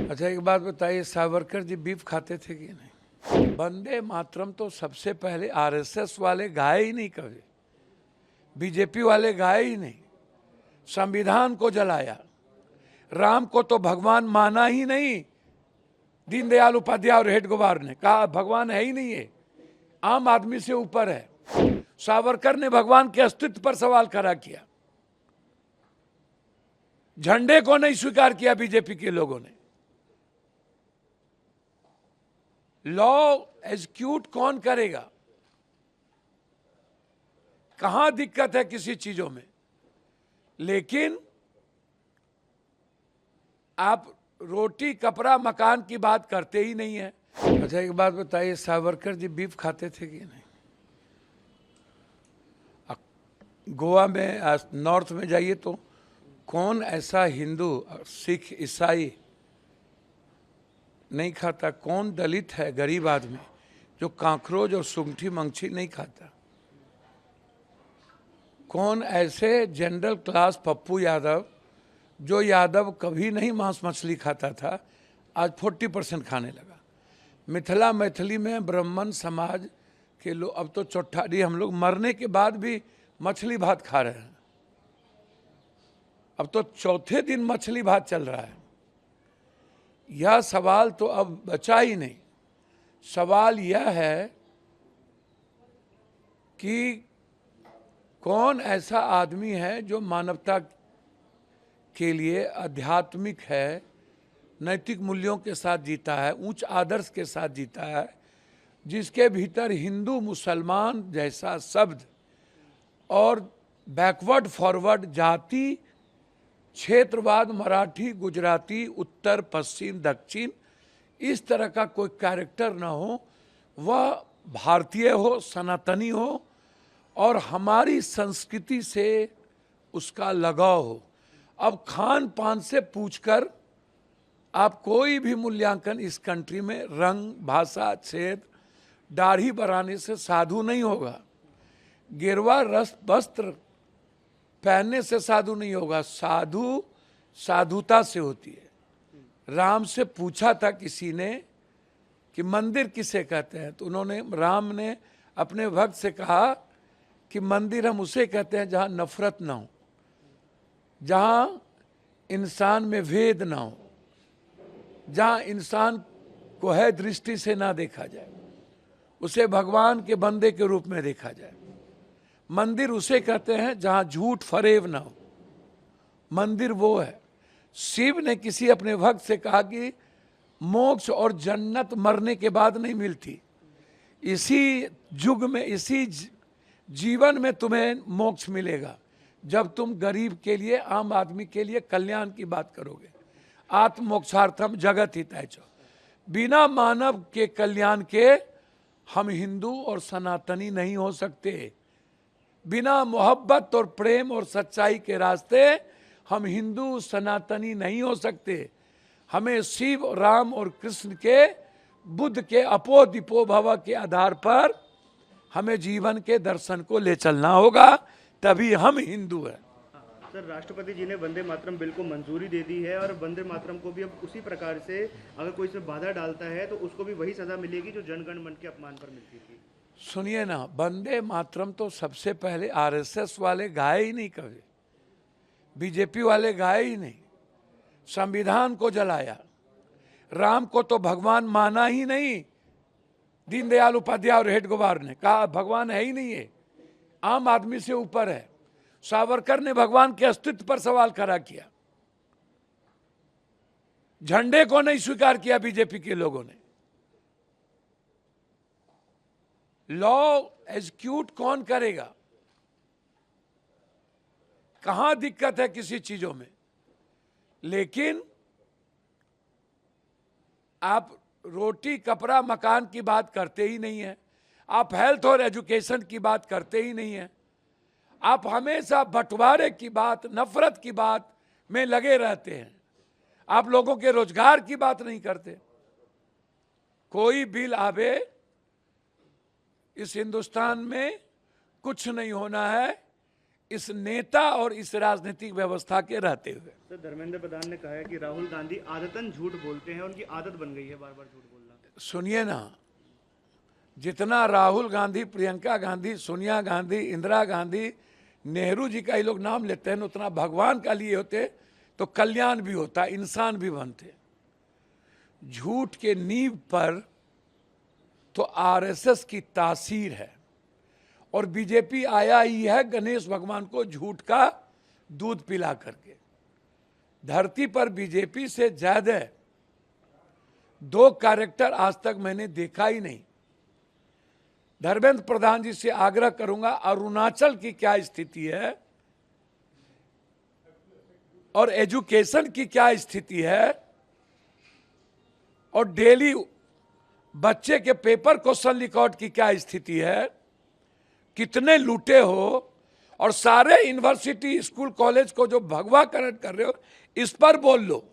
अच्छा, एक बात बताइए, सावरकर जी बीफ खाते थे कि नहीं? वंदे मातरम तो सबसे पहले आरएसएस वाले गाए ही नहीं, कभी बीजेपी वाले गाए ही नहीं। संविधान को जलाया, राम को तो भगवान माना ही नहीं। दीनदयाल उपाध्याय और हेडगेवार ने कहा भगवान है ही नहीं, है आम आदमी से ऊपर है। सावरकर ने भगवान के अस्तित्व पर सवाल खड़ा किया। झंडे को नहीं स्वीकार किया बीजेपी के लोगों ने। लॉ एग्जीक्यूट कौन करेगा? कहां दिक्कत है किसी चीजों में? लेकिन आप रोटी कपड़ा मकान की बात करते ही नहीं है। अच्छा, एक बात बताइए, सावरकर जी बीफ खाते थे कि नहीं? गोवा में नॉर्थ में जाइए तो कौन ऐसा हिंदू, सिख, ईसाई नहीं खाता? कौन दलित है, गरीब आदमी, जो कांकरोच और सुंठी मंगछी नहीं खाता? कौन ऐसे जनरल क्लास पप्पू यादव, जो यादव कभी नहीं मांस मछली खाता था, आज 40% खाने लगा। मिथिला मैथिली में ब्राह्मण समाज के लोग अब तो चौठारी, हम लोग मरने के बाद भी मछली भात खा रहे हैं। अब तो चौथे दिन मछली भात चल रहा है। यह सवाल तो अब बचा ही नहीं। सवाल यह है कि कौन ऐसा आदमी है जो मानवता के लिए आध्यात्मिक है, नैतिक मूल्यों के साथ जीता है, उच्च आदर्श के साथ जीता है, जिसके भीतर हिंदू मुसलमान जैसा शब्द और बैकवर्ड फॉरवर्ड जाति, क्षेत्रवाद, मराठी, गुजराती, उत्तर पश्चिम दक्षिण, इस तरह का कोई कैरेक्टर ना हो। वह भारतीय हो, सनातनी हो और हमारी संस्कृति से उसका लगाव हो। अब खान पान से पूछकर आप कोई भी मूल्यांकन इस कंट्री में रंग, भाषा, क्षेत्र, दाढ़ी बढ़ाने से साधु नहीं होगा। गेरुआ वस्त्र पहनने से साधु नहीं होगा। साधु साधुता से होती है। राम से पूछा था किसी ने कि मंदिर किसे कहते हैं, तो उन्होंने, राम ने अपने भक्त से कहा कि मंदिर हम उसे कहते हैं जहां नफरत ना हो, जहां इंसान में भेद ना हो, जहां इंसान को है दृष्टि से ना देखा जाए, उसे भगवान के बंदे के रूप में देखा जाए। मंदिर उसे कहते हैं जहां झूठ फरेब ना हो। मंदिर वो है। शिव ने किसी अपने भक्त से कहा कि मोक्ष और जन्नत मरने के बाद नहीं मिलती, इसी युग में, इसी जीवन में तुम्हें मोक्ष मिलेगा जब तुम गरीब के लिए, आम आदमी के लिए कल्याण की बात करोगे। आत्म मोक्षार्थम जगत हिताय च। बिना मानव के कल्याण के हम हिंदू और सनातनी नहीं हो सकते। बिना मोहब्बत और प्रेम और सच्चाई के रास्ते हम हिंदू सनातनी नहीं हो सकते। हमें शिव, राम और कृष्ण के, बुद्ध के अपो दिपो भव के आधार पर हमें जीवन के दर्शन को ले चलना होगा, तभी हम हिंदू हैं। सर, राष्ट्रपति जी ने वंदे मातरम बिल को मंजूरी दे दी है और वंदे मातरम को भी अब उसी प्रकार से अगर कोई इसमें बाधा डालता है तो उसको भी वही सजा मिलेगी जो जनगण मन के अपमान पर मिलती थी। सुनिए ना, वंदे मातरम तो सबसे पहले आरएसएस वाले गाए ही नहीं, कभी बीजेपी वाले गाए ही नहीं। संविधान को जलाया, राम को तो भगवान माना ही नहीं। दीनदयाल उपाध्याय और हेडगेवार ने कहा भगवान है ही नहीं, है आम आदमी से ऊपर है। सावरकर ने भगवान के अस्तित्व पर सवाल खड़ा किया। झंडे को नहीं स्वीकार किया बीजेपी के लोगों ने। लॉ एग्जीक्यूट कौन करेगा? कहां दिक्कत है किसी चीजों में? लेकिन आप रोटी कपड़ा मकान की बात करते ही नहीं है। आप हेल्थ और एजुकेशन की बात करते ही नहीं है। आप हमेशा बंटवारे की बात, नफरत की बात में लगे रहते हैं। आप लोगों के रोजगार की बात नहीं करते। कोई बिल आवे, इस हिंदुस्तान में कुछ नहीं होना है, इस नेता और इस राजनीतिक व्यवस्था के रहते हुए। सर, धर्मेंद्र प्रधान ने कहा है कि राहुल गांधी आदतन झूठ बोलते हैं, उनकी आदत बन गई है बार बार झूठ बोलना। सुनिए ना, जितना राहुल गांधी, प्रियंका गांधी, सोनिया गांधी, इंदिरा गांधी, नेहरू जी का ये लोग नाम लेते हैं, उतना भगवान का लिए होते तो कल्याण भी होता, इंसान भी बनते। झूठ के नींव पर तो आरएसएस की तासीर है, और बीजेपी आया ही है गणेश भगवान को झूठ का दूध पिला करके। धरती पर बीजेपी से ज्यादा दो कैरेक्टर आज तक मैंने देखा ही नहीं। धर्मेंद्र प्रधान जी से आग्रह करूंगा, अरुणाचल की क्या स्थिति है और एजुकेशन की क्या स्थिति है, और डेली बच्चे के पेपर क्वेश्चन रिकॉर्ड की क्या स्थिति है, कितने लूटे हो, और सारे यूनिवर्सिटी, स्कूल, कॉलेज को जो भगवाकरण कर रहे हो, इस पर बोल लो।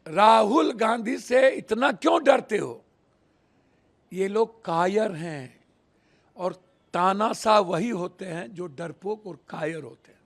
राहुल गांधी से इतना क्यों डरते हो? ये लोग कायर हैं, और तानाशाह वही होते हैं जो डरपोक और कायर होते हैं।